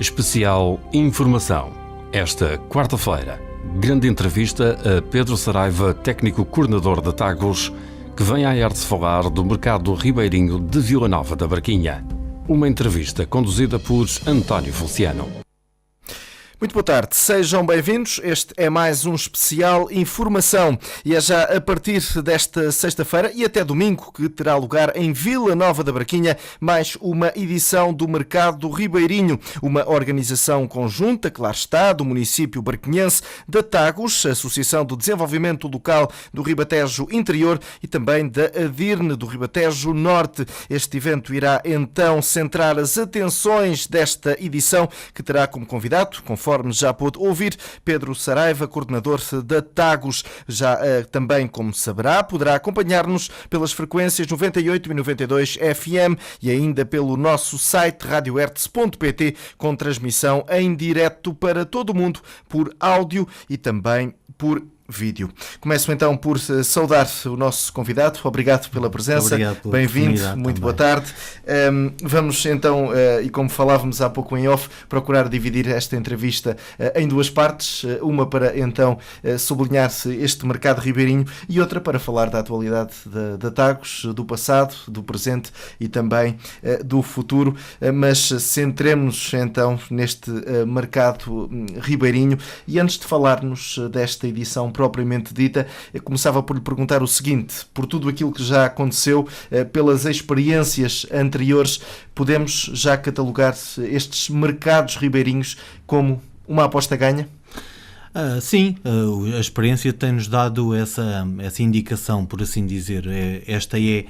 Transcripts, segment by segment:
Especial Informação. Esta quarta-feira, grande entrevista a Pedro Saraiva, técnico coordenador da Tagus, que vem à arte falar do mercado ribeirinho de Vila Nova da Barquinha. Uma entrevista conduzida por António Feliciano. Muito boa tarde, sejam bem-vindos. Este é mais um especial Informação e é já a partir desta sexta-feira e até domingo que terá lugar em Vila Nova da Barquinha mais uma edição do Mercado Ribeirinho, uma organização conjunta, claro está, do município barquinhense, da Tagus, Associação do Desenvolvimento Local do Ribatejo Interior e também da ADIRN do Ribatejo Norte. Este evento irá então centrar as atenções desta edição que terá como convidado, conforme já pôde ouvir, Pedro Saraiva, coordenador da Tagus. Já também, como saberá, poderá acompanhar-nos pelas frequências 98 e 92 FM e ainda pelo nosso site radiohertz.pt, com transmissão em direto para todo o mundo por áudio e também por vídeo. Começo então por saudar o nosso convidado. Obrigado pela presença. Bem-vindo. Muito boa tarde. Vamos então, e como falávamos há pouco em off, procurar dividir esta entrevista em duas partes. Uma para então sublinhar-se este mercado ribeirinho e outra para falar da atualidade da Tagus, do passado, do presente e também do futuro. Mas centremos-nos então neste mercado ribeirinho e antes de falarmos desta edição propriamente dita, eu começava por lhe perguntar o seguinte: por tudo aquilo que já aconteceu, pelas experiências anteriores, podemos já catalogar estes mercados ribeirinhos como uma aposta ganha? Sim, a experiência tem-nos dado essa indicação, por assim dizer. Esta é,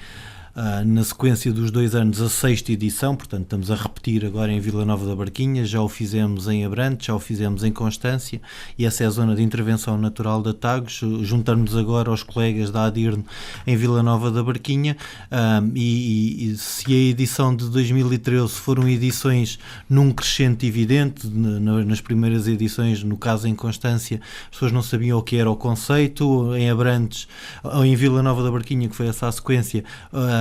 na sequência dos 2 anos, a 6ª edição, portanto estamos a repetir agora em Vila Nova da Barquinha, já o fizemos em Abrantes, já o fizemos em Constância, e essa é a zona de intervenção natural da Tagus. Juntamos agora aos colegas da ADIRN em Vila Nova da Barquinha, e se a edição de 2013 foram edições num crescente evidente, nas primeiras edições, no caso em Constância, as pessoas não sabiam o que era o conceito, em Abrantes, ou em Vila Nova da Barquinha, que foi essa a sequência,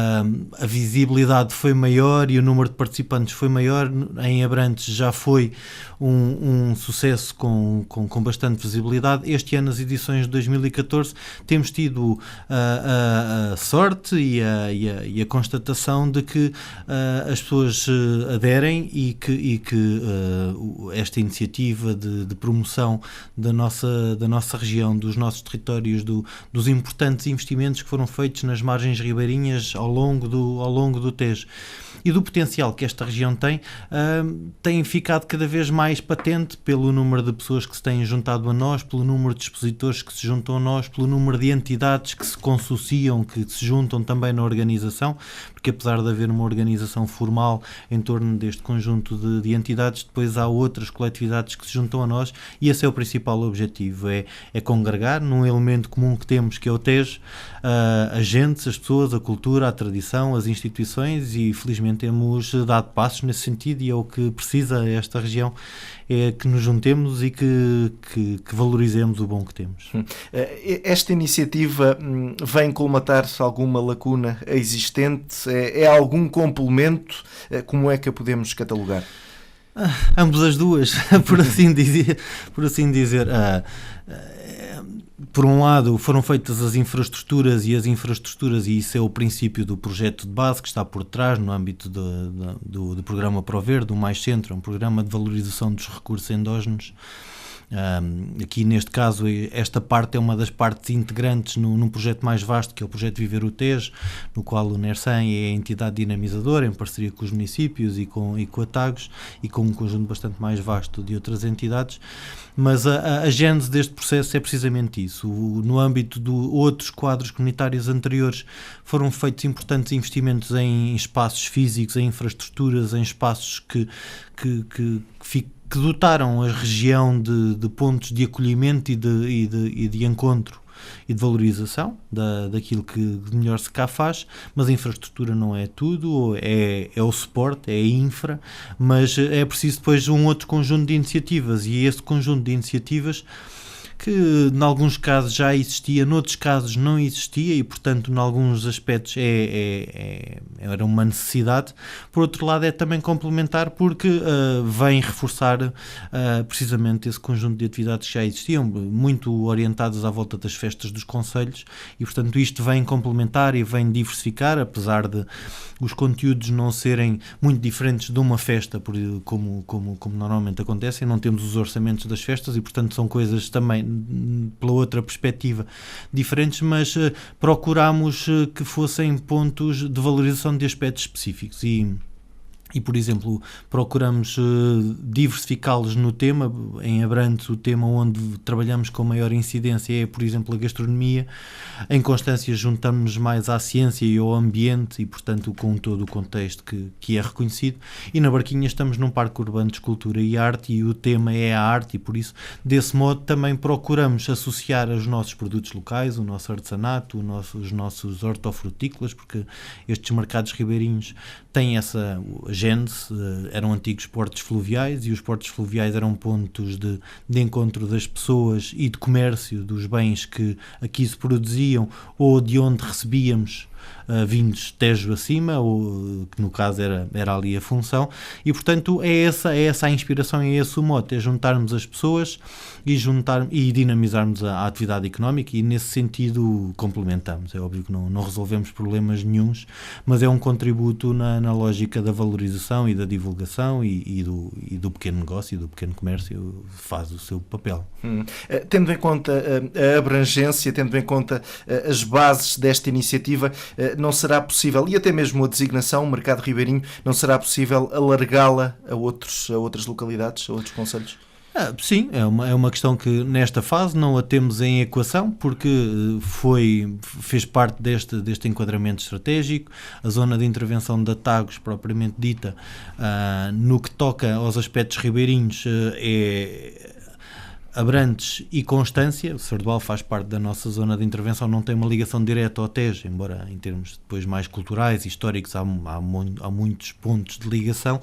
a visibilidade foi maior e o número de participantes foi maior. Em Abrantes já foi um sucesso com bastante visibilidade. Este ano, nas edições de 2014, temos tido a sorte e a constatação de que as pessoas aderem e que esta iniciativa de promoção da nossa região, dos nossos territórios, dos importantes investimentos que foram feitos nas margens ribeirinhas ao longo do Tejo e do potencial que esta região tem ficado cada vez mais patente pelo número de pessoas que se têm juntado a nós, pelo número de expositores que se juntam a nós, pelo número de entidades que se consociam, que se juntam também na organização, porque apesar de haver uma organização formal em torno deste conjunto de entidades, depois há outras coletividades que se juntam a nós e esse é o principal objetivo, é congregar num elemento comum que temos, que é o Tejo, as gentes, as pessoas, a cultura, a tradição, as instituições, e felizmente temos dado passos nesse sentido, e é o que precisa esta região, é que nos juntemos e que valorizemos o bom que temos. Esta iniciativa vem colmatar alguma lacuna existente? É algum complemento? Como é que a podemos catalogar? Ambas as duas, por assim dizer. Por um lado, foram feitas as infraestruturas, e isso é o princípio do projeto de base que está por trás, no âmbito do programa ProVerde, do Mais Centro, um programa de valorização dos recursos endógenos. Aqui neste caso esta parte é uma das partes integrantes num projeto mais vasto, que é o projeto Viver o Tejo, no qual o NERSAM é a entidade dinamizadora em parceria com os municípios e com a Tagus e com um conjunto bastante mais vasto de outras entidades. Mas a gênese deste processo é precisamente isso. No âmbito de outros quadros comunitários anteriores foram feitos importantes investimentos em espaços físicos, em infraestruturas, em espaços que dotaram a região de pontos de acolhimento e de encontro e de valorização daquilo que de melhor se cá faz, mas a infraestrutura não é tudo, é o suporte, é a infra, mas é preciso depois um outro conjunto de iniciativas, e esse conjunto de iniciativas que em alguns casos já existia, noutros casos não existia e, portanto, em alguns aspectos era uma necessidade. Por outro lado, é também complementar porque vem reforçar precisamente esse conjunto de atividades que já existiam, muito orientadas à volta das festas dos concelhos e, portanto, isto vem complementar e vem diversificar, apesar de os conteúdos não serem muito diferentes de uma festa, como normalmente acontece, não temos os orçamentos das festas e, portanto, são coisas também, pela outra perspectiva, diferentes, mas procurámos que fossem pontos de valorização de aspectos específicos e, por exemplo, procuramos diversificá-los no tema. Em Abrantes, o tema onde trabalhamos com maior incidência é, por exemplo, a gastronomia. Em Constância juntamos mais à ciência e ao ambiente e, portanto, com todo o contexto que é reconhecido. E na Barquinha estamos num parque urbano de escultura e arte e o tema é a arte e, por isso, desse modo, também procuramos associar os nossos produtos locais, o nosso artesanato, os nossos hortofrutícolas, porque estes mercados ribeirinhos têm essa gênese, eram antigos portos fluviais e os portos fluviais eram pontos de encontro das pessoas e de comércio dos bens que aqui se produziam ou de onde recebíamos vindos Tejo acima, ou que no caso era ali a função, e portanto é essa a inspiração, é esse o mote, é juntarmos as pessoas e dinamizarmos a atividade económica e nesse sentido complementamos. É óbvio que não resolvemos problemas nenhuns, mas é um contributo na lógica da valorização e da divulgação e do pequeno negócio e do pequeno comércio, faz o seu papel. Tendo em conta a abrangência, tendo em conta as bases desta iniciativa, não será possível, e até mesmo a designação, o mercado ribeirinho, não será possível alargá-la a outras localidades, a outros concelhos? Sim, é uma questão que nesta fase não a temos em equação porque fez parte deste enquadramento estratégico. A zona de intervenção da Tagus, propriamente dita, no que toca aos aspectos ribeirinhos, é Abrantes e Constância. O Sardual faz parte da nossa zona de intervenção, não tem uma ligação direta ao Tejo, embora em termos depois mais culturais e históricos há muitos pontos de ligação,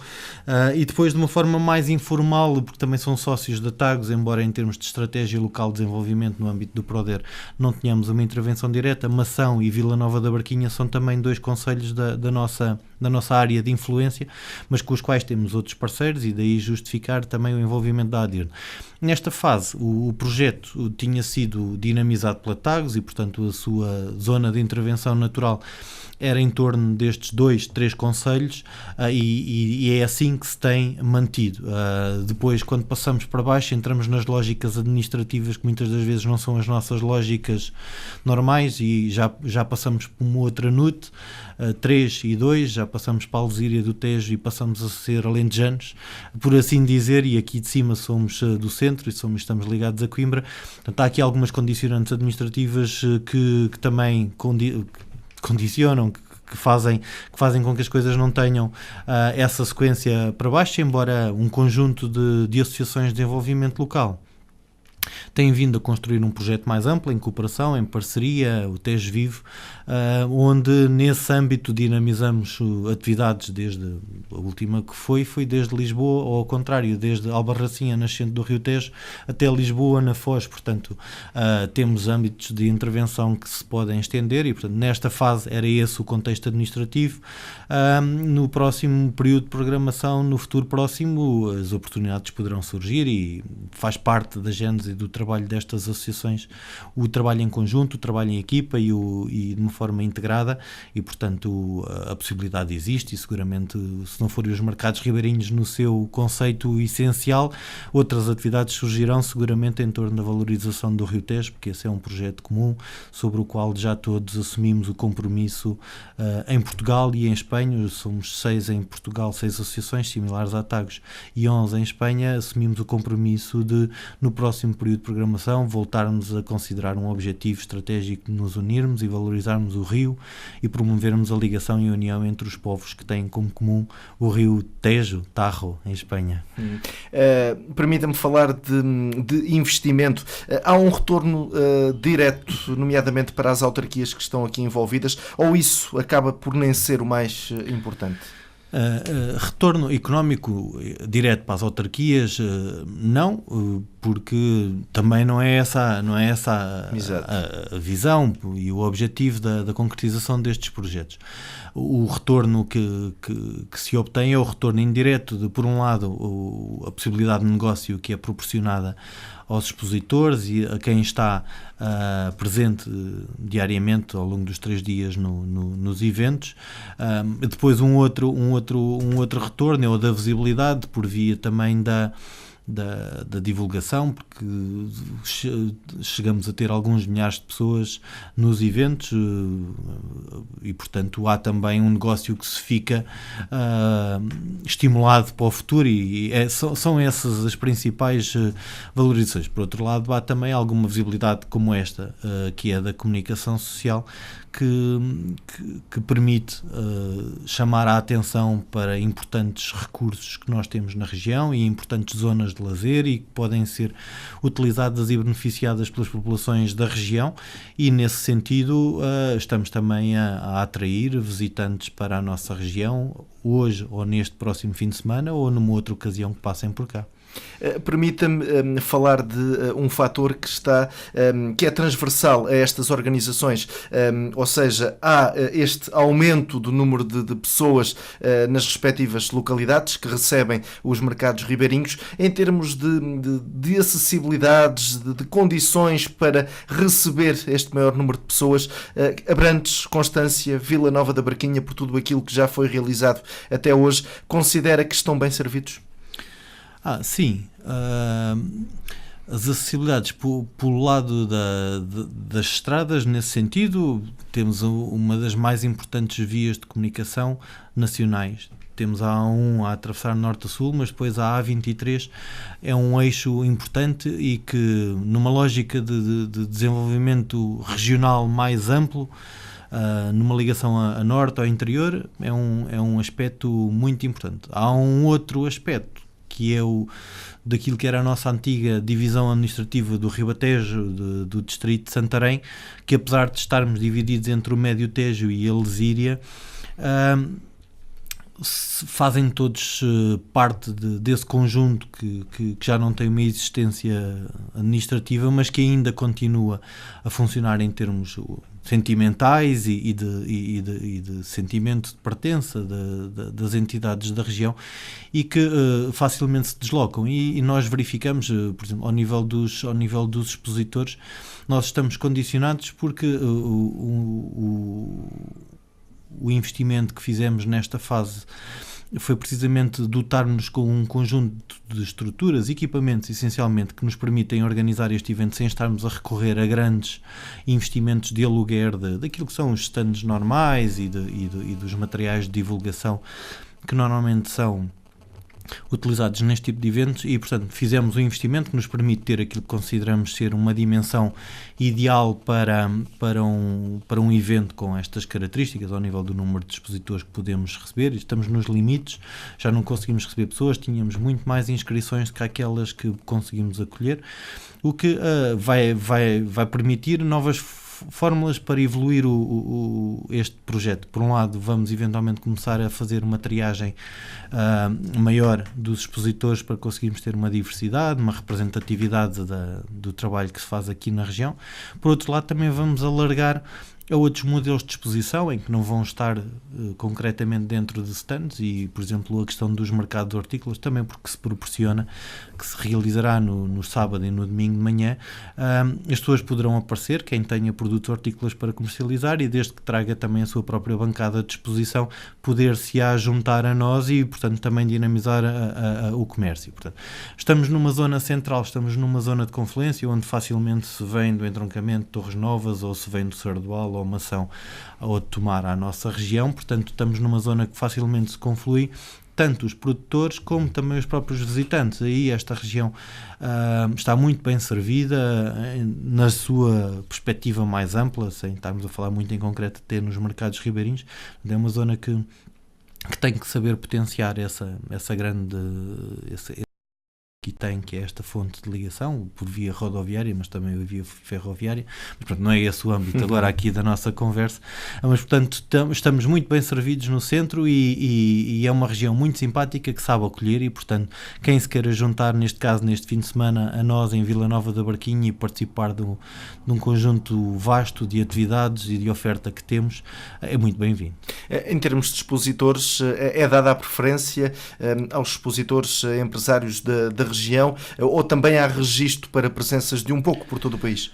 e depois de uma forma mais informal, porque também são sócios da Tagus, embora em termos de estratégia local de desenvolvimento no âmbito do Proder não tenhamos uma intervenção direta, Mação e Vila Nova da Barquinha são também dois concelhos da nossa área de influência, mas com os quais temos outros parceiros e daí justificar também o envolvimento da ADIRN. Nesta fase, o projeto tinha sido dinamizado pela Tagus e, portanto, a sua zona de intervenção natural era em torno destes 2-3 concelhos e é assim que se tem mantido. Depois, quando passamos para baixo, entramos nas lógicas administrativas que muitas das vezes não são as nossas lógicas normais e já passamos por uma outra NUT, 3 e 2, já passamos para a Alzíria do Tejo e passamos a ser alentejanos, por assim dizer, e aqui de cima somos do centro e estamos ligados a Coimbra. Portanto, há aqui algumas condicionantes administrativas que também condicionam, que fazem com que as coisas não tenham essa sequência para baixo, embora um conjunto de associações de desenvolvimento local tem vindo a construir um projeto mais amplo, em cooperação, em parceria, o Tejo Vivo, onde nesse âmbito dinamizamos atividades desde a última que foi desde Lisboa, ou ao contrário, desde Albarracinha, nascente do Rio Tejo, até Lisboa, na Foz. Portanto, temos âmbitos de intervenção que se podem estender e, portanto, nesta fase era esse o contexto administrativo. No próximo período de programação, no futuro próximo, as oportunidades poderão surgir e faz parte da gênese do trabalho destas associações, o trabalho em conjunto, o trabalho em equipa e de uma forma integrada e, portanto, a possibilidade existe e seguramente, se não forem os mercados ribeirinhos no seu conceito essencial, outras atividades surgirão seguramente em torno da valorização do Rio Tejo, porque esse é um projeto comum sobre o qual já todos assumimos o compromisso em Portugal e em Espanha. Somos 6 em Portugal, 6 associações similares à Tagus e 11 em Espanha. Assumimos o compromisso de, no próximo período de programação, voltarmos a considerar um objetivo estratégico de nos unirmos e valorizarmos o rio e promovermos a ligação e a união entre os povos que têm como comum o rio Tejo, Tajo, em Espanha. Permita-me falar de investimento. Há um retorno direto, nomeadamente para as autarquias que estão aqui envolvidas, ou isso acaba por nem ser o mais importante? Retorno económico direto para as autarquias, não, porque também não é essa a visão e o objetivo da concretização destes projetos. O retorno que se obtém é o retorno indireto de, por um lado, a possibilidade de negócio que é proporcionada aos expositores e a quem está presente diariamente ao longo dos 3 dias nos eventos. Depois um outro retorno é o da visibilidade, por via também da divulgação, porque chegamos a ter alguns milhares de pessoas nos eventos e, portanto, há também um negócio que se fica estimulado para o futuro e são essas as principais valorizações. Por outro lado, há também alguma visibilidade como esta, que é da comunicação social, que permite chamar a atenção para importantes recursos que nós temos na região e importantes zonas de lazer e que podem ser utilizadas e beneficiadas pelas populações da região, e nesse sentido estamos também a atrair visitantes para a nossa região hoje ou neste próximo fim de semana ou numa outra ocasião que passem por cá. Permita-me falar de um fator que é transversal a estas organizações, ou seja, há este aumento do número de pessoas nas respectivas localidades que recebem os mercados ribeirinhos, em termos de acessibilidades, de condições para receber este maior número de pessoas. Abrantes, Constância, Vila Nova da Barquinha, por tudo aquilo que já foi realizado até hoje, considera que estão bem servidos? Sim. As acessibilidades pelo lado das estradas, nesse sentido, temos uma das mais importantes vias de comunicação nacionais. Temos a A1 a atravessar norte a sul, mas depois a A23 é um eixo importante e que, numa lógica de desenvolvimento regional mais amplo, numa ligação a norte, ao interior, é um aspecto muito importante. Há um outro aspecto, que é daquilo que era a nossa antiga divisão administrativa do Ribatejo, do distrito de Santarém, que, apesar de estarmos divididos entre o Médio Tejo e a Lesíria, fazem todos parte desse conjunto que já não tem uma existência administrativa, mas que ainda continua a funcionar em termos sentimentais e de sentimento de pertença das entidades da região, e que facilmente se deslocam, e nós verificamos, por exemplo, ao nível dos expositores, nós estamos condicionados porque o investimento que fizemos nesta fase foi precisamente dotar-nos com um conjunto de estruturas, equipamentos, essencialmente, que nos permitem organizar este evento sem estarmos a recorrer a grandes investimentos de aluguer daquilo que são os stands normais e dos materiais de divulgação que normalmente são utilizados neste tipo de eventos, e, portanto, fizemos um investimento que nos permite ter aquilo que consideramos ser uma dimensão ideal para um evento com estas características, ao nível do número de expositores que podemos receber. Estamos nos limites, já não conseguimos receber pessoas, tínhamos muito mais inscrições do que aquelas que conseguimos acolher, o que vai permitir novas fórmulas para evoluir este projeto. Por um lado, vamos eventualmente começar a fazer uma triagem maior dos expositores para conseguirmos ter uma diversidade, uma representatividade do trabalho que se faz aqui na região. Por outro lado, também vamos alargar a outros modelos de exposição em que não vão estar concretamente dentro de stands, e, por exemplo, a questão dos mercados hortícolas, também porque se proporciona que se realizará no sábado e no domingo de manhã. As pessoas poderão aparecer, quem tenha produtos hortícolas para comercializar, e desde que traga também a sua própria bancada de exposição, poder-se-á juntar a nós e, portanto, também dinamizar o comércio. Portanto, estamos numa zona central, estamos numa zona de confluência, onde facilmente se vem do entroncamento de Torres Novas, ou se vem do Sardual, ou Mação, ou de Tomar, à nossa região. Portanto, estamos numa zona que facilmente se conflui, tanto os produtores como também os próprios visitantes. Aí esta região está muito bem servida na sua perspectiva mais ampla, sem estarmos a falar muito em concreto até nos mercados ribeirinhos. É uma zona que tem que saber potenciar essa grande aqui tem, que é esta fonte de ligação, por via rodoviária, mas também via ferroviária, mas pronto, não é esse o âmbito agora aqui da nossa conversa, mas portanto estamos muito bem servidos no centro e é uma região muito simpática que sabe acolher e portanto quem se queira juntar neste caso, neste fim de semana, a nós em Vila Nova da Barquinha e participar de um conjunto vasto de atividades e de oferta que temos, é muito bem-vindo. Em termos de expositores, é dada a preferência aos expositores empresários da região ou também há registro para presenças de um pouco por todo o país?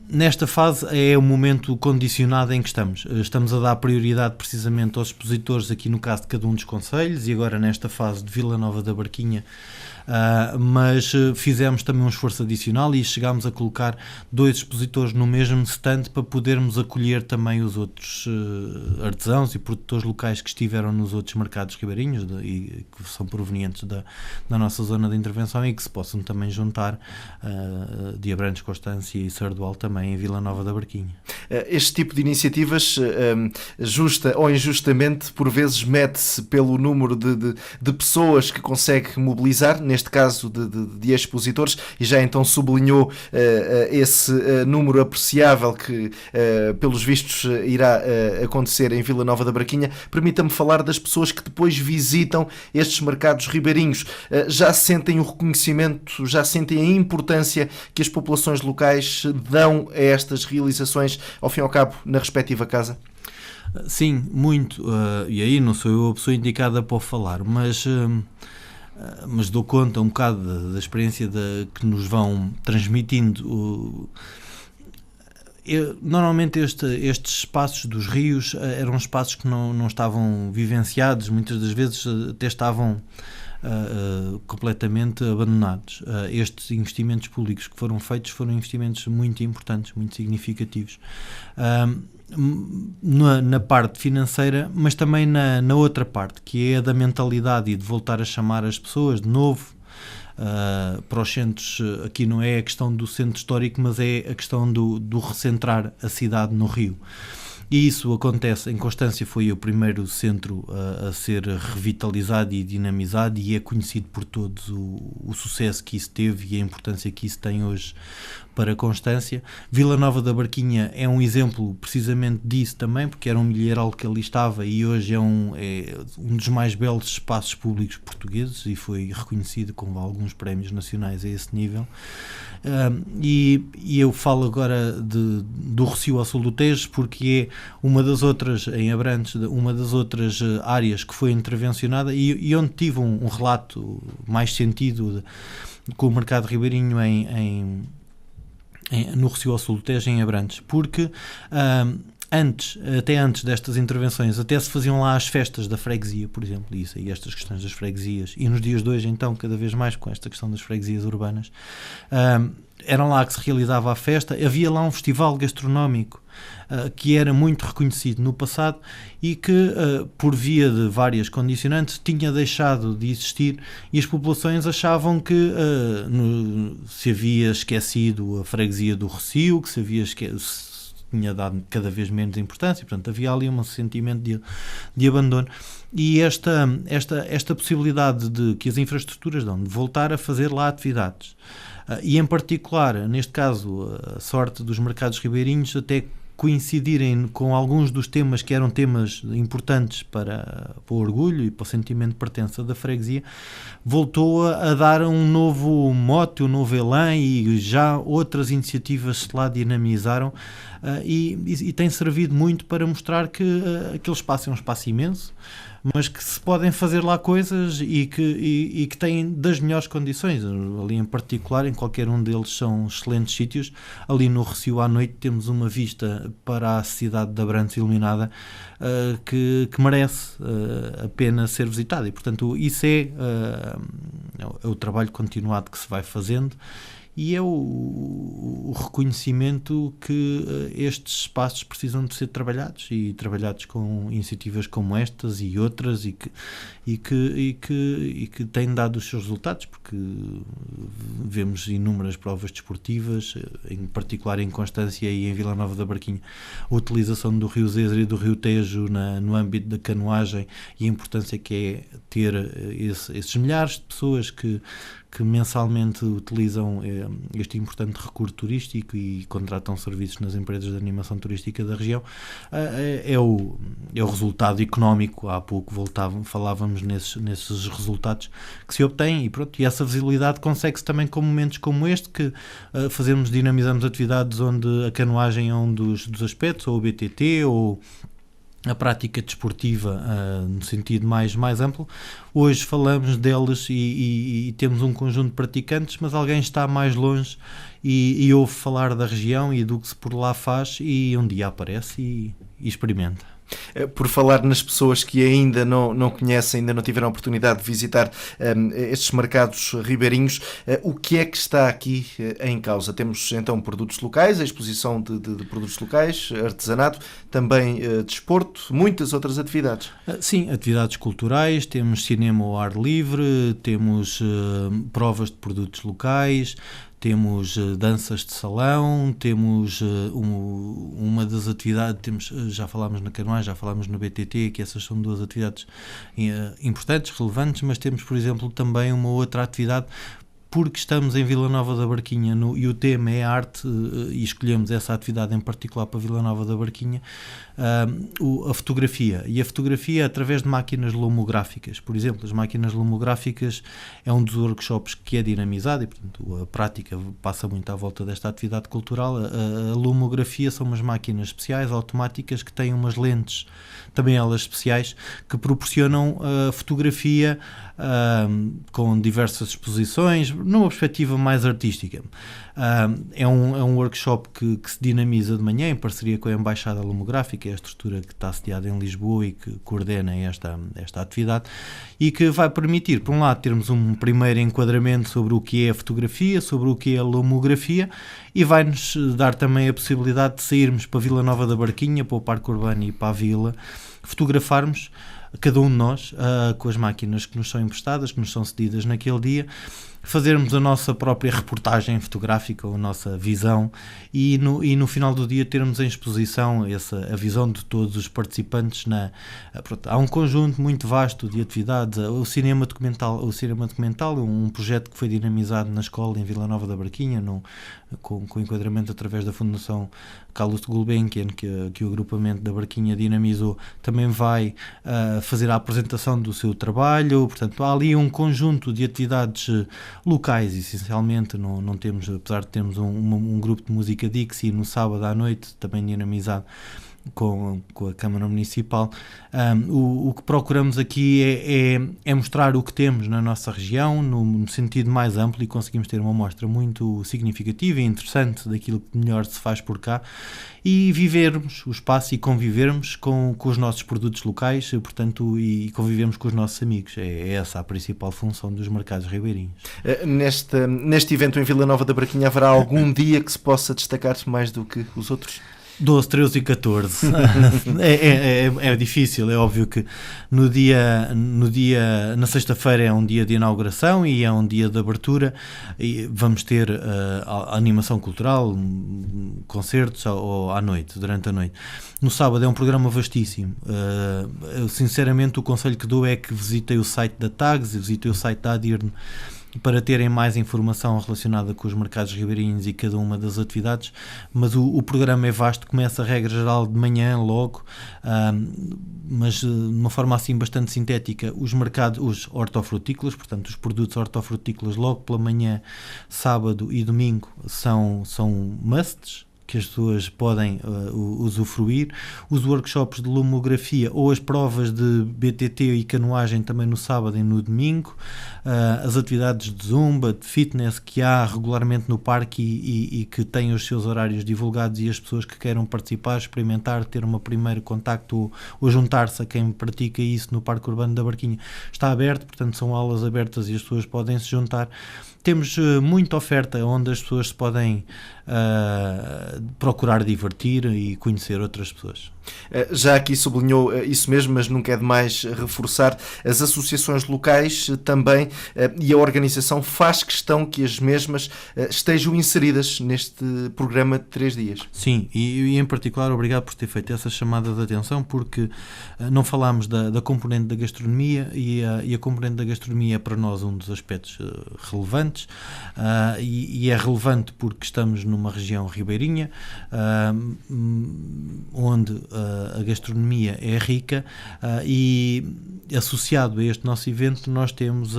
Nesta fase é o momento condicionado em que estamos a dar prioridade precisamente aos expositores aqui no caso de cada um dos concelhos e agora nesta fase de Vila Nova da Barquinha, mas fizemos também um esforço adicional e chegámos a colocar 2 expositores no mesmo stand para podermos acolher também os outros artesãos e produtores locais que estiveram nos outros mercados ribeirinhos e que são provenientes da nossa zona de intervenção e que se possam também juntar de Abrantes, Constância e Sardual também em Vila Nova da Barquinha. Este tipo de iniciativas, justa ou injustamente, por vezes mede-se pelo número de pessoas que consegue mobilizar, neste caso de expositores, e já então sublinhou esse número apreciável que, pelos vistos, irá acontecer em Vila Nova da Barquinha. Permita-me falar das pessoas que depois visitam estes mercados ribeirinhos. Já sentem o reconhecimento, já sentem a importância que as populações locais dão a estas realizações, ao fim e ao cabo, na respectiva casa? Sim, muito. E aí não sou eu a pessoa indicada para o falar, mas dou conta um bocado da experiência que nos vão transmitindo. Normalmente estes espaços dos rios eram espaços que não estavam vivenciados, muitas das vezes até estavam completamente abandonados. Estes investimentos públicos que foram feitos foram investimentos muito importantes, muito significativos. Na parte financeira, mas também na outra parte, que é a da mentalidade e de voltar a chamar as pessoas de novo para os centros. Aqui não é a questão do centro histórico, mas é a questão do recentrar a cidade no Rio. E isso acontece, em Constância foi o primeiro centro a ser revitalizado e dinamizado e é conhecido por todos o sucesso que isso teve e a importância que isso tem hoje para Constância. Vila Nova da Barquinha é um exemplo precisamente disso também, porque era um milheiral que ali estava e hoje é um dos mais belos espaços públicos portugueses e foi reconhecido com alguns prémios nacionais a esse nível. E eu falo agora do Rossio ao Sul do Tejo porque é uma das outras, em Abrantes, uma das outras áreas que foi intervencionada e onde tive um relato mais sentido com o mercado ribeirinho no Rossio ao Sul do Tejo, em Abrantes, porque até antes destas intervenções até se faziam lá as festas da freguesia, por exemplo, e estas questões das freguesias, e nos dias de hoje então cada vez mais com esta questão das freguesias urbanas, eram lá que se realizava a festa. Havia lá um festival gastronómico que era muito reconhecido no passado e que, por via de várias condicionantes, tinha deixado de existir e as populações achavam que se havia esquecido a freguesia do Rossio, que se tinha dado cada vez menos importância, portanto havia ali um sentimento de abandono. E esta possibilidade de que as infraestruturas dão de voltar a fazer lá atividades, e em particular, neste caso, a sorte dos mercados ribeirinhos até coincidirem com alguns dos temas que eram temas importantes para o orgulho e para o sentimento de pertença da freguesia, voltou a dar um novo mote, um novo elan e já outras iniciativas se lá dinamizaram e tem servido muito para mostrar que aquele espaço é um espaço imenso, mas que se podem fazer lá coisas e que têm das melhores condições. Ali em particular, em qualquer um deles são excelentes sítios. Ali no Rossio à noite temos uma vista para a cidade de Abrantes iluminada que merece a pena ser visitada e portanto isso é o trabalho continuado que se vai fazendo e é o reconhecimento que estes espaços precisam de ser trabalhados e trabalhados com iniciativas como estas e outras e que têm dado os seus resultados, porque vemos inúmeras provas desportivas, em particular em Constância e em Vila Nova da Barquinha, a utilização do Rio Zezer e do Rio Tejo no âmbito da canoagem e a importância que é ter esses milhares de pessoas que que mensalmente utilizam este importante recurso turístico e contratam serviços nas empresas de animação turística da região. É o resultado económico. Há pouco falávamos nesses resultados que se obtêm e essa visibilidade consegue-se também com momentos como este, que dinamizamos atividades onde a canoagem é um dos aspectos, ou o BTT, ou a prática desportiva no sentido mais amplo. Hoje falamos deles e temos um conjunto de praticantes, mas alguém está mais longe e ouve falar da região e do que se por lá faz, e um dia aparece e experimenta. Por falar nas pessoas que ainda não conhecem, ainda não tiveram a oportunidade de visitar estes mercados ribeirinhos, o que é que está aqui em causa? Temos então produtos locais, a exposição de produtos locais, artesanato, também desporto, muitas outras atividades. Sim, atividades culturais, temos cinema ao ar livre, temos provas de produtos locais, temos danças de salão, temos uma das atividades, já falámos na canoagem, já falámos no BTT, que essas são duas atividades importantes, relevantes, mas temos, por exemplo, também uma outra atividade, porque estamos em Vila Nova da Barquinha e o tema é arte, e escolhemos essa atividade em particular para Vila Nova da Barquinha, a fotografia. E a fotografia através de máquinas lumográficas. Por exemplo, as máquinas lumográficas é um dos workshops que é dinamizado e, portanto, a prática passa muito à volta desta atividade cultural. A lumografia são umas máquinas especiais, automáticas, que têm umas lentes, também elas especiais, que proporcionam fotografia com diversas exposições, numa perspectiva mais artística. É um workshop que se dinamiza de manhã em parceria com a Embaixada Lumográfica, é a estrutura que está sediada em Lisboa e que coordena esta atividade, e que vai permitir, por um lado, termos um primeiro enquadramento sobre o que é a fotografia, sobre o que é a lumografia, e vai-nos dar também a possibilidade de sairmos para Vila Nova da Barquinha, para o Parque Urbano e para a Vila, fotografarmos cada um de nós com as máquinas que nos são emprestadas, que nos são cedidas naquele dia, fazermos a nossa própria reportagem fotográfica, a nossa visão, e no final do dia termos em exposição a visão de todos os participantes. Há um conjunto muito vasto de atividades. O cinema documental é um projeto que foi dinamizado na escola em Vila Nova da Barquinha, com enquadramento através da Fundação Carlos Gulbenkian, que o agrupamento da Barquinha dinamizou. Também vai fazer a apresentação do seu trabalho. Portanto, há ali um conjunto de atividades locais, essencialmente. Não temos, apesar de termos um grupo de música Dixie no sábado à noite, também dinamizado com a Câmara Municipal. O que procuramos aqui é mostrar o que temos na nossa região, no sentido mais amplo, e conseguimos ter uma amostra muito significativa e interessante daquilo que melhor se faz por cá, e vivermos o espaço e convivermos com os nossos produtos locais, portanto, e convivermos com os nossos amigos. É essa a principal função dos mercados ribeirinhos. Neste evento em Vila Nova da Barquinha, haverá algum dia que se possa destacar mais do que os outros? 12, 13 e 14. É difícil. É óbvio que na sexta-feira é um dia de inauguração e é um dia de abertura, e vamos ter a animação cultural, concertos à noite, durante a noite. No sábado é um programa vastíssimo. Eu, sinceramente, o conselho que dou é que visitem o site da TAGS e visitem o site da ADIRN para terem mais informação relacionada com os mercados ribeirinhos e cada uma das atividades, mas o programa é vasto, começa a regra geral de manhã logo, mas de uma forma assim bastante sintética. Os hortofrutícolas, portanto os produtos hortofrutícolas logo pela manhã, sábado e domingo, são musts, que as pessoas podem usufruir. Os workshops de lumografia ou as provas de BTT e canoagem também no sábado e no domingo, as atividades de zumba, de fitness que há regularmente no parque e que têm os seus horários divulgados, e as pessoas que queiram participar, experimentar, ter um primeiro contacto ou juntar-se a quem pratica isso no Parque Urbano da Barquinha, está aberto. Portanto, são aulas abertas e as pessoas podem se juntar. Temos muita oferta onde as pessoas se podem procurar divertir e conhecer outras pessoas. Já aqui sublinhou isso mesmo, mas nunca é demais reforçar as associações locais também, e a organização faz questão que as mesmas estejam inseridas neste programa de 3 dias. Sim, e em particular obrigado por ter feito essa chamada de atenção, porque não falámos da componente da gastronomia, e a componente da gastronomia é para nós um dos aspectos relevantes, e é relevante porque estamos numa região ribeirinha, onde a gastronomia é rica, e associado a este nosso evento nós temos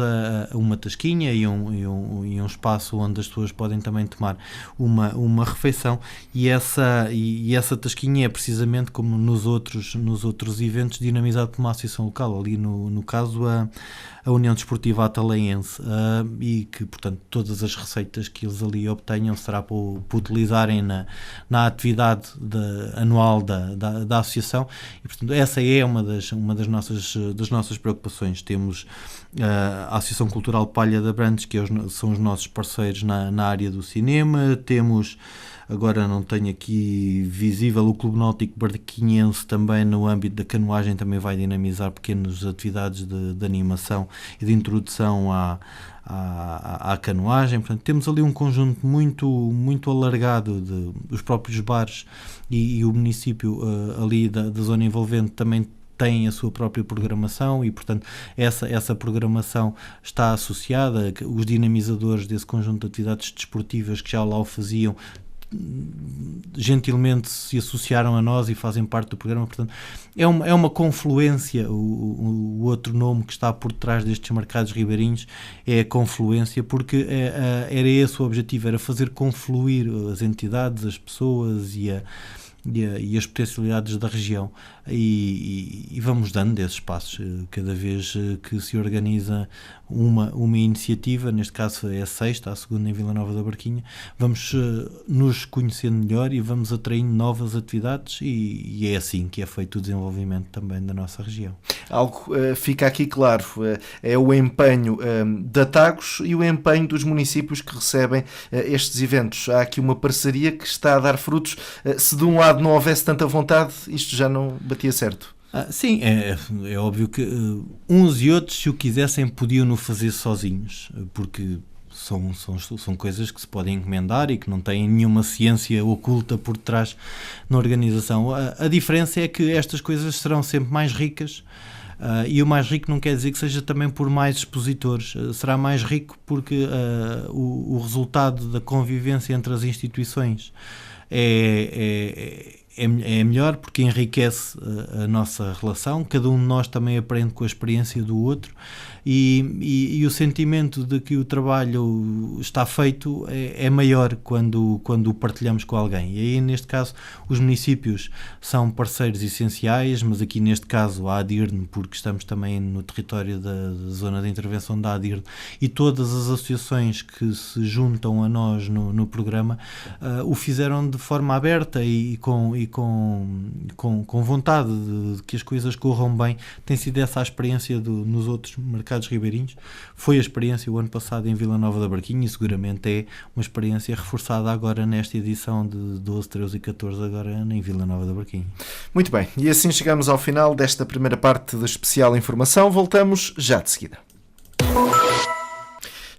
uma tasquinha e um espaço onde as pessoas podem também tomar uma refeição, e essa tasquinha é precisamente como nos outros eventos dinamizado por uma associação local, ali no caso a União Desportiva Atalaense, e que, portanto, todas as receitas que eles ali obtenham será para utilizarem na atividade anual da associação, e, portanto, essa é uma das nossas preocupações. Temos a Associação Cultural Palha de Abrantes, que são os nossos parceiros na área do cinema. Temos, agora não tenho aqui visível, o Clube Náutico Barquinhense, também no âmbito da canoagem, também vai dinamizar pequenas atividades de animação e de introdução à canoagem. Portanto, temos ali um conjunto muito alargado dos próprios bares, e o município ali da zona envolvente também tem a sua própria programação, e, portanto, essa programação está associada. Os dinamizadores desse conjunto de atividades desportivas que já lá o faziam gentilmente se associaram a nós e fazem parte do programa. Portanto, é uma confluência. O outro nome que está por trás destes mercados ribeirinhos é a confluência, porque era esse o objetivo, era fazer confluir as entidades, as pessoas e as potencialidades da região, e vamos dando esses passos cada vez que se organiza uma iniciativa. Neste caso é a sexta, a segunda em Vila Nova da Barquinha. Vamos nos conhecendo melhor e vamos atraindo novas atividades, e é assim que é feito o desenvolvimento também da nossa região. Algo fica aqui claro, é o empenho da Tagus e o empenho dos municípios que recebem estes eventos. Há aqui uma parceria que está a dar frutos. Se de um lado não houvesse tanta vontade, isto já não batia certo. Sim, é óbvio que uns e outros, se o quisessem, podiam-no fazer sozinhos, porque são coisas que se podem encomendar e que não têm nenhuma ciência oculta por trás na organização. A diferença é que estas coisas serão sempre mais ricas, e o mais rico não quer dizer que seja também por mais expositores. Será mais rico porque o resultado da convivência entre as instituições é melhor, porque enriquece a nossa relação. Cada um de nós também aprende com a experiência do outro, e o sentimento de que o trabalho está feito é maior quando o partilhamos com alguém. E aí, neste caso, os municípios são parceiros essenciais, mas aqui neste caso a ADIRN, porque estamos também no território da zona de intervenção da ADIRN, e todas as associações que se juntam a nós no programa o fizeram de forma aberta e com vontade de que as coisas corram bem. Tem sido essa a experiência nos outros mercados ribeirinhos. Foi a experiência o ano passado em Vila Nova da Barquinha, e seguramente é uma experiência reforçada agora nesta edição de 12, 13 e 14, agora em Vila Nova da Barquinha. Muito bem, e assim chegamos ao final desta primeira parte da especial informação. Voltamos já de seguida.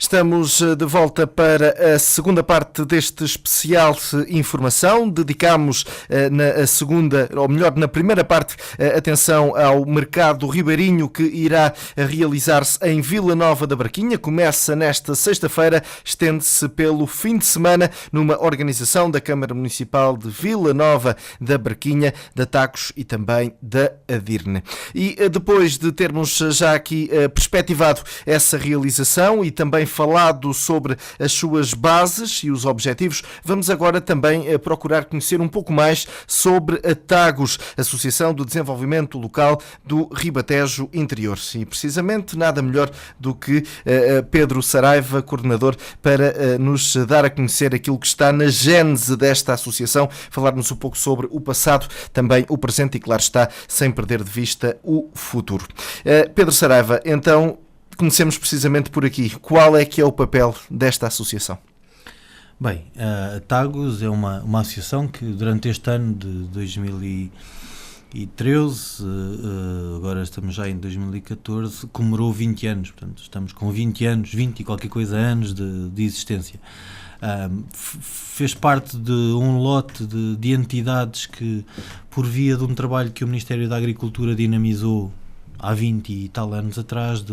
Estamos de volta para a segunda parte deste especial informação. Dedicamos na segunda, ou melhor, na primeira parte, atenção ao mercado ribeirinho que irá realizar-se em Vila Nova da Barquinha. Começa nesta sexta-feira, estende-se pelo fim de semana, numa organização da Câmara Municipal de Vila Nova da Barquinha, da Tagus e também da ADIRN. E depois de termos já aqui perspectivado essa realização e também falado sobre as suas bases e os objetivos, vamos agora também procurar conhecer um pouco mais sobre a Tagus, Associação do Desenvolvimento Local do Ribatejo Interior. E precisamente nada melhor do que Pedro Saraiva, coordenador, para nos dar a conhecer aquilo que está na gênese desta associação, falar-nos um pouco sobre o passado, também o presente e, claro está, sem perder de vista o futuro. Pedro Saraiva, então, comecemos precisamente por aqui. Qual é que é o papel desta associação? Bem, a Tagus é uma associação que durante este ano de 2020 2013, agora estamos já em 2014, comemorou 20 anos, portanto estamos com 20 anos, 20 e qualquer coisa anos de existência. Fez parte de um lote de entidades que, por via de um trabalho que o Ministério da Agricultura dinamizou há 20 e tal anos atrás,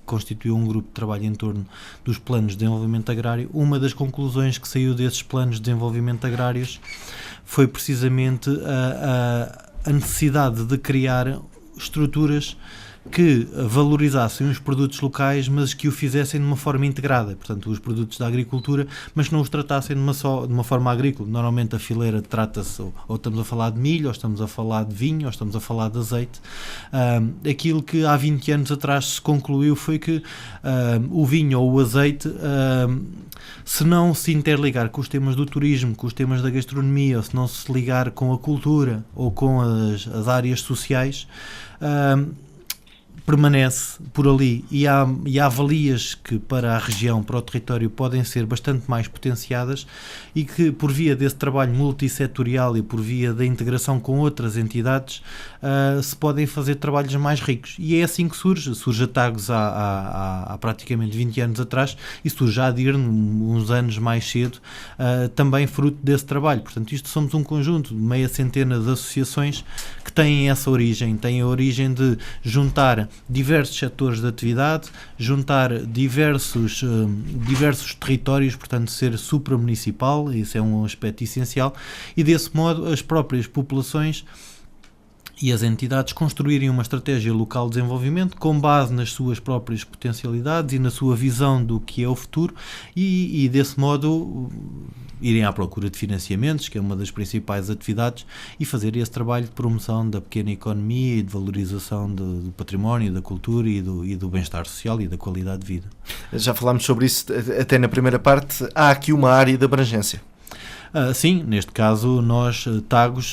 constituiu um grupo de trabalho em torno dos planos de desenvolvimento agrário. Uma das conclusões que saiu desses planos de desenvolvimento agrários foi precisamente a necessidade de criar estruturas que valorizassem os produtos locais, mas que o fizessem de uma forma integrada, portanto os produtos da agricultura, mas não os tratassem de uma forma agrícola. Normalmente a fileira trata-se, ou estamos a falar de milho, ou estamos a falar de vinho, ou estamos a falar de azeite. Aquilo que há 20 anos atrás se concluiu foi que o vinho ou o azeite, se não se interligar com os temas do turismo, com os temas da gastronomia, ou se não se ligar com a cultura ou com as áreas sociais, permanece por ali, e há valias que para a região, para o território, podem ser bastante mais potenciadas, e que por via desse trabalho multissetorial e por via da integração com outras entidades se podem fazer trabalhos mais ricos. E é assim que surge a Tagus há praticamente 20 anos atrás, e surge a ADIRN uns anos mais cedo, também fruto desse trabalho. Portanto, isto somos um conjunto de meia centena de associações que têm essa origem, têm a origem de juntar diversos setores de atividade, juntar diversos territórios, portanto ser supramunicipal, isso é um aspecto essencial, e desse modo as próprias populações e as entidades construírem uma estratégia local de desenvolvimento com base nas suas próprias potencialidades e na sua visão do que é o futuro, e desse modo irem à procura de financiamentos, que é uma das principais atividades, e fazer esse trabalho de promoção da pequena economia e de valorização do património, da cultura e do bem-estar social e da qualidade de vida. Já falámos sobre isso até na primeira parte. Há aqui uma área de abrangência. Sim, neste caso nós, Tagus,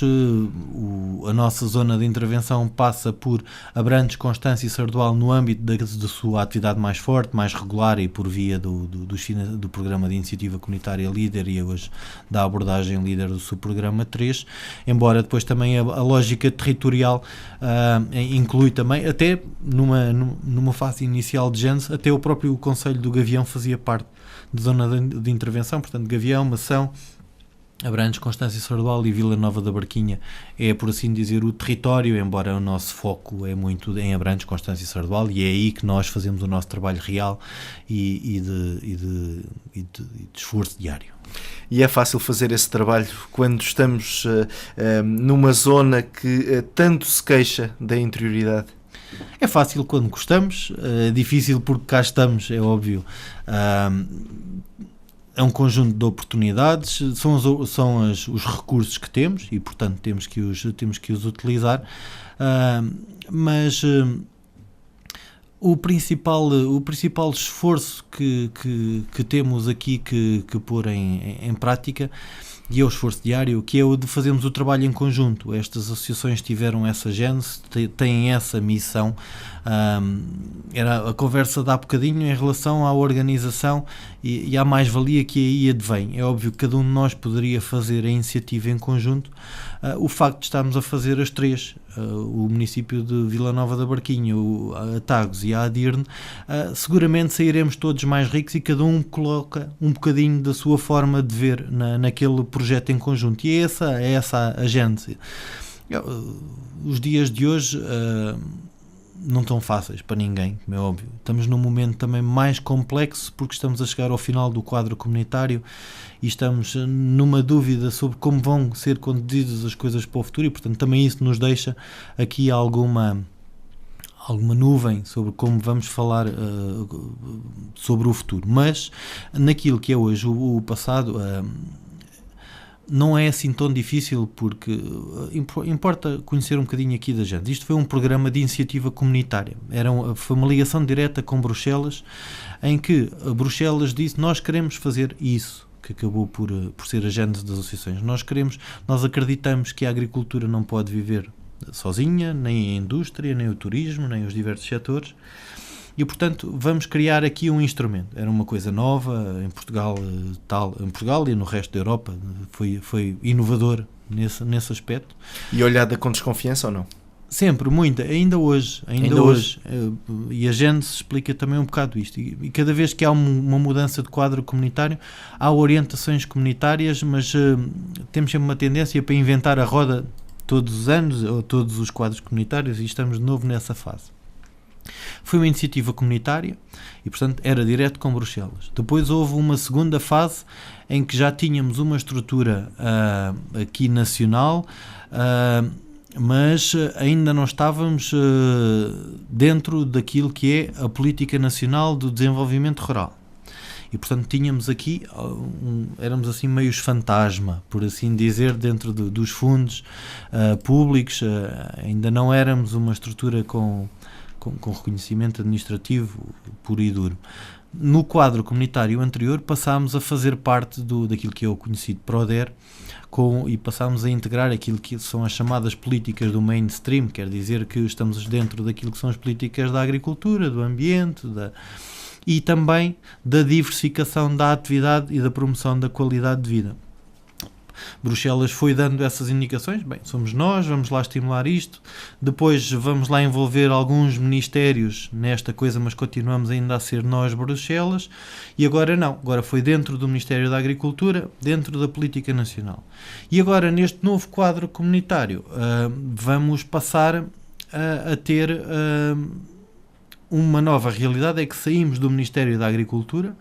a nossa zona de intervenção passa por Abrantes, Constância e Sardual no âmbito da sua atividade mais forte, mais regular, e por via do programa de iniciativa comunitária líder, e hoje da abordagem líder do subprograma 3, embora depois também a lógica territorial inclui também, até numa fase inicial de gênese, até o próprio Concelho do Gavião fazia parte de zona de intervenção, portanto Gavião, Mação, Abrantes, Constância e Sardual e Vila Nova da Barquinha é, por assim dizer, o território, embora o nosso foco é muito em Abrantes, Constância e Sardual, e é aí que nós fazemos o nosso trabalho real e de esforço diário. E é fácil fazer esse trabalho quando estamos numa zona que tanto se queixa da interioridade? É fácil quando gostamos, é difícil porque cá estamos, é óbvio. É um conjunto de oportunidades, são os recursos que temos, e portanto temos que os utilizar, mas o principal esforço que temos aqui que pôr em prática, e é o esforço diário, que é o de fazermos o trabalho em conjunto. Estas associações tiveram essa gênese, têm essa missão. Era a conversa de há bocadinho em relação à organização e à mais-valia que aí advém. É óbvio que cada um de nós poderia fazer a iniciativa em conjunto. O facto de estarmos a fazer as três, o município de Vila Nova da Barquinha, a Tagus e a ADIRN, seguramente sairemos todos mais ricos, e cada um coloca um bocadinho da sua forma de ver naquele projeto em conjunto, e é essa a gênese. Os dias de hoje não estão fáceis para ninguém, como é óbvio. Estamos num momento também mais complexo, porque estamos a chegar ao final do quadro comunitário e estamos numa dúvida sobre como vão ser conduzidas as coisas para o futuro, e portanto também isso nos deixa aqui alguma nuvem sobre como vamos falar sobre o futuro. Mas naquilo que é hoje o passado, não é assim tão difícil, porque importa conhecer um bocadinho aqui da gente. Isto foi um programa de iniciativa comunitária, foi uma ligação direta com Bruxelas, em que Bruxelas disse: nós queremos fazer isso, que acabou por ser a gênese das associações. Nós acreditamos que a agricultura não pode viver sozinha, nem a indústria, nem o turismo, nem os diversos setores, e portanto vamos criar aqui um instrumento. Era uma coisa nova em Portugal, e no resto da Europa foi inovador nesse aspecto. E olhada com desconfiança ou não? Sempre, muita, ainda hoje. E a gente explica também um bocado isto. E cada vez que há uma mudança de quadro comunitário, há orientações comunitárias, mas temos sempre uma tendência para inventar a roda todos os anos, ou todos os quadros comunitários, e estamos de novo nessa fase. Foi uma iniciativa comunitária e, portanto, era direto com Bruxelas. Depois houve uma segunda fase em que já tínhamos uma estrutura aqui nacional, mas ainda não estávamos dentro daquilo que é a Política Nacional do Desenvolvimento Rural. E, portanto, tínhamos aqui, éramos assim meios fantasma, por assim dizer, dentro dos fundos públicos. Ainda não éramos uma estrutura com reconhecimento administrativo puro e duro. No quadro comunitário anterior passámos a fazer parte daquilo que é o conhecido PRODER, e passámos a integrar aquilo que são as chamadas políticas do mainstream, quer dizer que estamos dentro daquilo que são as políticas da agricultura, do ambiente, e também da diversificação da atividade e da promoção da qualidade de vida. Bruxelas foi dando essas indicações, bem, somos nós, vamos lá estimular isto, depois vamos lá envolver alguns ministérios nesta coisa, mas continuamos ainda a ser nós, Bruxelas, e agora não, agora foi dentro do Ministério da Agricultura, dentro da Política Nacional. E agora, neste novo quadro comunitário, vamos passar a ter uma nova realidade, é que saímos do Ministério da Agricultura,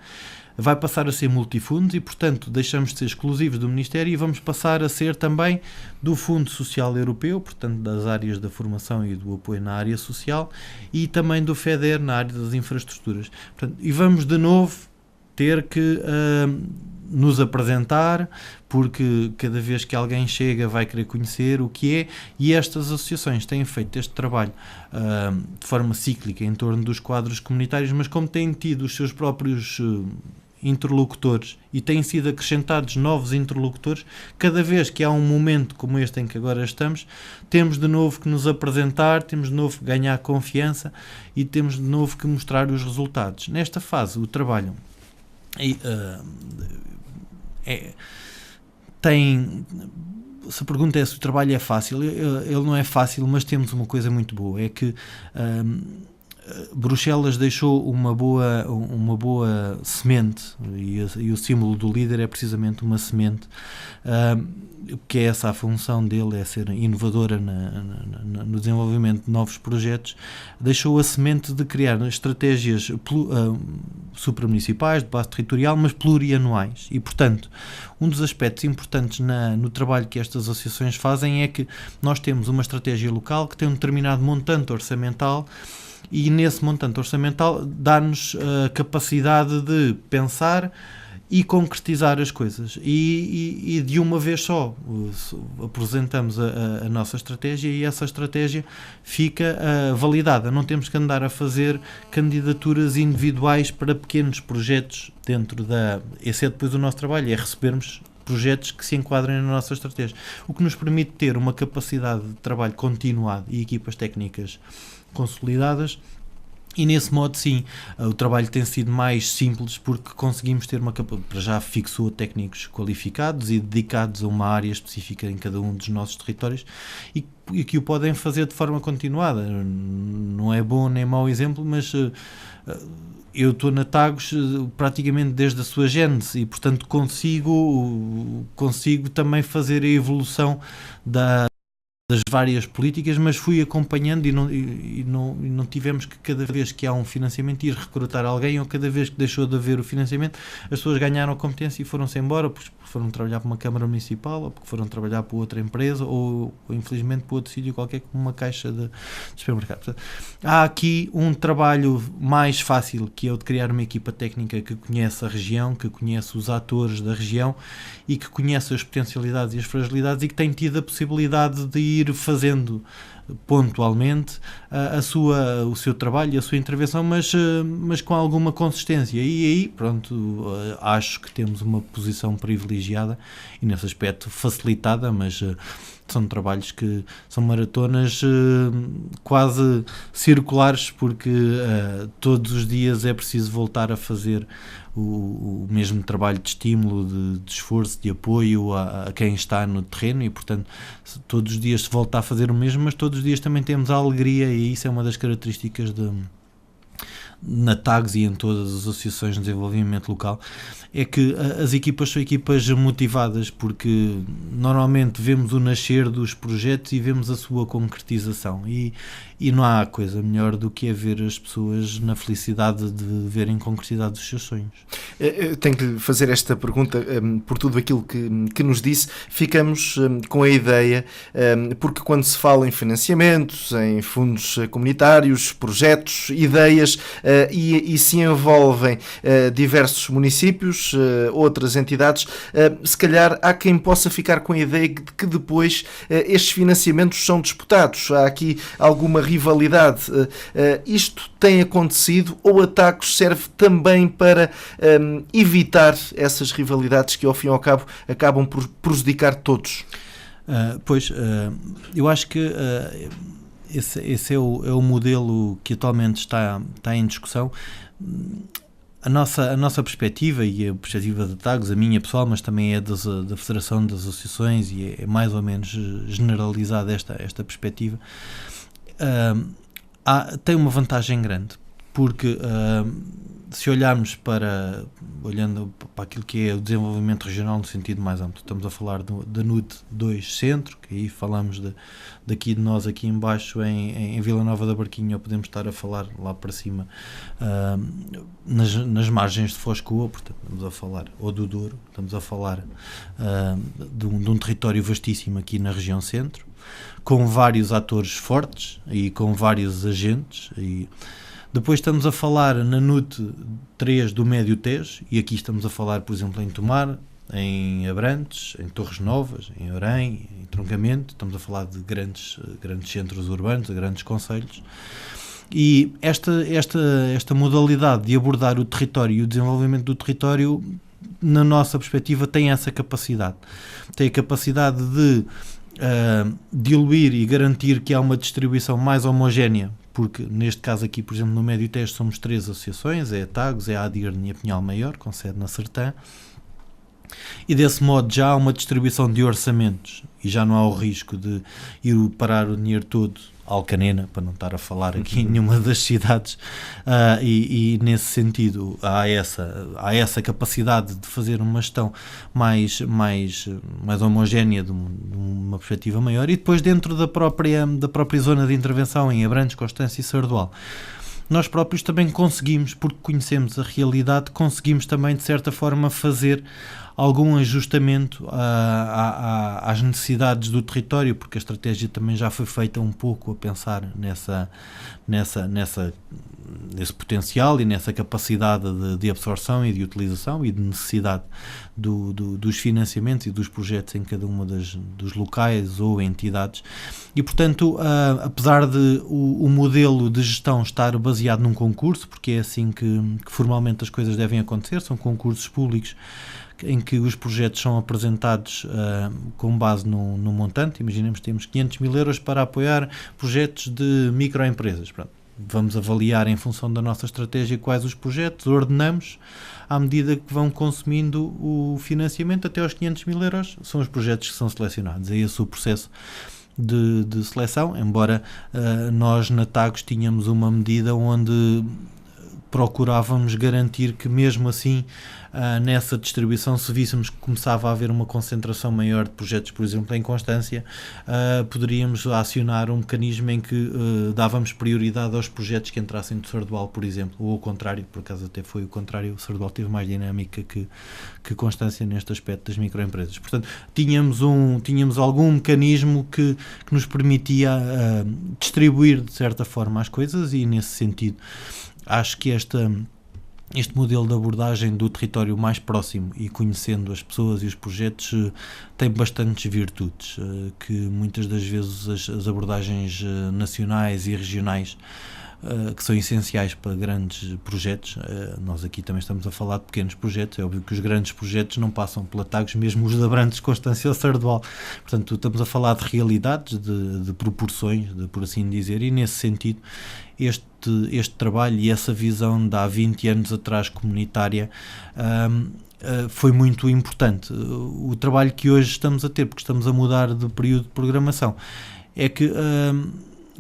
vai passar a ser multifundos e, portanto, deixamos de ser exclusivos do Ministério e vamos passar a ser também do Fundo Social Europeu, portanto, das áreas da formação e do apoio na área social, e também do FEDER na área das infraestruturas. Portanto, e vamos de novo ter que nos apresentar, porque cada vez que alguém chega vai querer conhecer o que é, e estas associações têm feito este trabalho de forma cíclica em torno dos quadros comunitários, mas como têm tido os seus próprios interlocutores e têm sido acrescentados novos interlocutores, cada vez que há um momento como este em que agora estamos, temos de novo que nos apresentar, temos de novo que ganhar confiança e temos de novo que mostrar os resultados. Nesta fase, o trabalho se a pergunta é se o trabalho é fácil, ele não é fácil, mas temos uma coisa muito boa, é que Bruxelas deixou uma boa semente, e o símbolo do líder é precisamente uma semente, que é essa a função dele, é ser inovadora no desenvolvimento de novos projetos. Deixou a semente de criar estratégias supramunicipais, de base territorial, mas plurianuais, e, portanto, um dos aspectos importantes no trabalho que estas associações fazem é que nós temos uma estratégia local que tem um determinado montante orçamental, e nesse montante orçamental dá-nos a capacidade de pensar e concretizar as coisas, e de uma vez só apresentamos a nossa estratégia e essa estratégia fica validada. Não temos que andar a fazer candidaturas individuais para pequenos projetos esse é depois o nosso trabalho, é recebermos projetos que se enquadrem na nossa estratégia, o que nos permite ter uma capacidade de trabalho continuado e equipas técnicas consolidadas. E nesse modo, sim, o trabalho tem sido mais simples porque conseguimos ter já fixou técnicos qualificados e dedicados a uma área específica em cada um dos nossos territórios e que o podem fazer de forma continuada. Não é bom nem mau exemplo, mas eu estou na Tagus praticamente desde a sua gênese e, portanto, consigo também fazer a evolução das várias políticas, mas fui acompanhando e não tivemos que, cada vez que há um financiamento, ir recrutar alguém, ou cada vez que deixou de haver o financiamento, as pessoas ganharam a competência e foram-se embora, porque foram trabalhar para uma Câmara Municipal, ou porque foram trabalhar para outra empresa, ou infelizmente para outro sítio qualquer, como uma caixa de supermercado. Portanto, há aqui um trabalho mais fácil, que é o de criar uma equipa técnica que conhece a região, que conhece os atores da região e que conhece as potencialidades e as fragilidades e que tem tido a possibilidade de ir fazendo pontualmente o seu trabalho e a sua intervenção, mas com alguma consistência. E aí, pronto, acho que temos uma posição privilegiada e nesse aspecto facilitada, mas são trabalhos que são maratonas quase circulares, porque todos os dias é preciso voltar a fazer o mesmo trabalho de estímulo, de esforço, de apoio a quem está no terreno, e portanto todos os dias se volta a fazer o mesmo, mas todos os dias também temos a alegria, e isso é uma das características na TAGS e em todas as associações de desenvolvimento local, é que as equipas são equipas motivadas, porque normalmente vemos o nascer dos projetos e vemos a sua concretização, e não há coisa melhor do que é ver as pessoas na felicidade de verem concretizado os seus sonhos. Eu tenho que lhe fazer esta pergunta, por tudo aquilo que nos disse. Ficamos com a ideia, porque quando se fala em financiamentos, em fundos comunitários, projetos, ideias, e se envolvem diversos municípios, outras entidades, se calhar há quem possa ficar com a ideia de que depois estes financiamentos são disputados. Há aqui alguma rivalidade. Isto tem acontecido, ou a TAGOS serve também para evitar essas rivalidades que ao fim e ao cabo acabam por prejudicar todos? Eu acho que esse é o modelo que atualmente está em discussão. A nossa perspectiva, e a perspectiva da TAGOS, a minha pessoal, mas também é da Federação das Associações, e é mais ou menos generalizada esta perspectiva, tem uma vantagem grande, porque se olharmos olhando para aquilo que é o desenvolvimento regional no sentido mais amplo, estamos a falar da NUT 2 Centro, que aí falamos daqui de nós, aqui em baixo em Vila Nova da Barquinha, ou podemos estar a falar lá para cima nas margens de Foz Coa, portanto estamos a falar, ou do Douro, estamos a falar de um território vastíssimo aqui na região centro, com vários atores fortes e com vários agentes. E depois estamos a falar na NUT 3 do Médio Tejo, e aqui estamos a falar, por exemplo, em Tomar, em Abrantes, em Torres Novas, em Orém, em Troncamento. Estamos a falar de grandes centros urbanos, de grandes concelhos. E esta modalidade de abordar o território e o desenvolvimento do território, na nossa perspectiva, tem essa capacidade. Tem a capacidade de diluir e garantir que há uma distribuição mais homogénea, porque neste caso aqui, por exemplo, no Médio Tejo somos 3 associações, é a TAGOS, é a ADIRN e a Pinhal Maior, com sede na Sertã, e desse modo já há uma distribuição de orçamentos e já não há o risco de ir parar o dinheiro todo a Alcanena, para não estar a falar aqui em nenhuma das cidades, e nesse sentido há essa capacidade de fazer uma gestão mais homogénea, de uma perspectiva maior. E depois, dentro da própria zona de intervenção em Abrantes, Constância e Sardual, nós próprios também conseguimos, porque conhecemos a realidade, conseguimos também de certa forma fazer algum ajustamento às necessidades do território, porque a estratégia também já foi feita um pouco a pensar nesse potencial e nessa capacidade de absorção e de utilização e de necessidade dos financiamentos e dos projetos em cada uma dos locais ou entidades. E, portanto, apesar de o modelo de gestão estar baseado num concurso, porque é assim que formalmente as coisas devem acontecer, são concursos públicos em que os projetos são apresentados com base no montante. Imaginemos que temos 500 mil euros para apoiar projetos de microempresas. Pronto. Vamos avaliar em função da nossa estratégia quais os projetos, ordenamos à medida que vão consumindo o financiamento até aos 500 mil euros, são os projetos que são selecionados. É esse o processo de seleção, embora nós na TAGOS tínhamos uma medida onde procurávamos garantir que mesmo assim nessa distribuição, se víssemos que começava a haver uma concentração maior de projetos, por exemplo em Constância, poderíamos acionar um mecanismo em que dávamos prioridade aos projetos que entrassem do Sardual, por exemplo, ou ao contrário, por acaso até foi o contrário, o Sardual teve mais dinâmica que Constância neste aspecto das microempresas. Portanto, tínhamos algum mecanismo que nos permitia distribuir de certa forma as coisas, e nesse sentido acho que este modelo de abordagem do território mais próximo e conhecendo as pessoas e os projetos tem bastantes virtudes, que muitas das vezes as abordagens nacionais e regionais, que são essenciais para grandes projetos. Nós aqui também estamos a falar de pequenos projetos. É óbvio que os grandes projetos não passam pela Tagus, mesmo os de Abrantes, Constância ou Sardual. Portanto, estamos a falar de realidades, de proporções, por assim dizer, e nesse sentido este trabalho e essa visão de há 20 anos atrás comunitária foi muito importante. O trabalho que hoje estamos a ter, porque estamos a mudar de período de programação, é que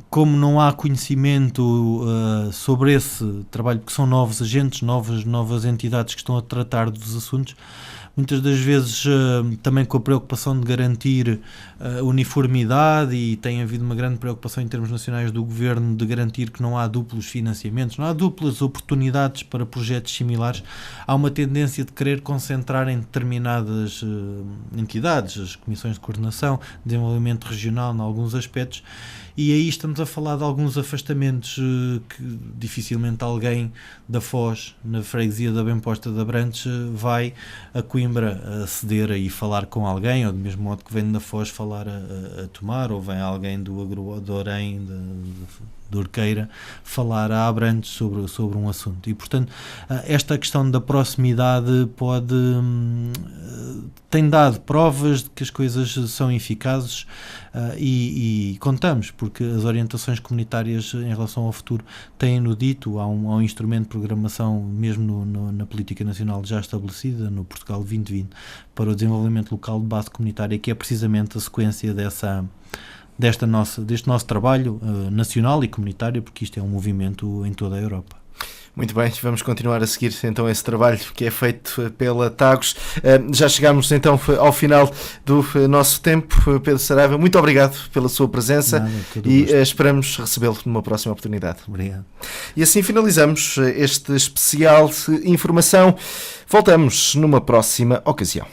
como não há conhecimento sobre esse trabalho, porque são novos agentes, novas entidades que estão a tratar dos assuntos, muitas das vezes também com a preocupação de garantir uniformidade, e tem havido uma grande preocupação em termos nacionais do Governo de garantir que não há duplos financiamentos, não há duplas oportunidades para projetos similares. Há uma tendência de querer concentrar em determinadas entidades, as comissões de coordenação, desenvolvimento regional, em alguns aspectos, e aí estamos a falar de alguns afastamentos que dificilmente alguém da Foz, na freguesia da Bem-Posta de Abrantes, vai a Coimbra a ceder e falar com alguém, ou do mesmo modo que vem da Foz falar a Tomar, ou vem alguém do Orém, de Urqueira, falar a Abrantes sobre um assunto. E, portanto, esta questão da proximidade tem dado provas de que as coisas são eficazes, e contamos, porque as orientações comunitárias em relação ao futuro têm-no dito. Há um instrumento de programação mesmo na política nacional já estabelecida, no Portugal 2020, para o desenvolvimento local de base comunitária, que é precisamente a sequência deste nosso trabalho nacional e comunitário, porque isto é um movimento em toda a Europa. Muito bem, vamos continuar a seguir então esse trabalho que é feito pela Tagus. Já chegámos então ao final do nosso tempo. Pedro Saraiva, muito obrigado pela sua presença. E esperamos recebê-lo numa próxima oportunidade. Obrigado. E assim finalizamos este especial de informação. Voltamos numa próxima ocasião.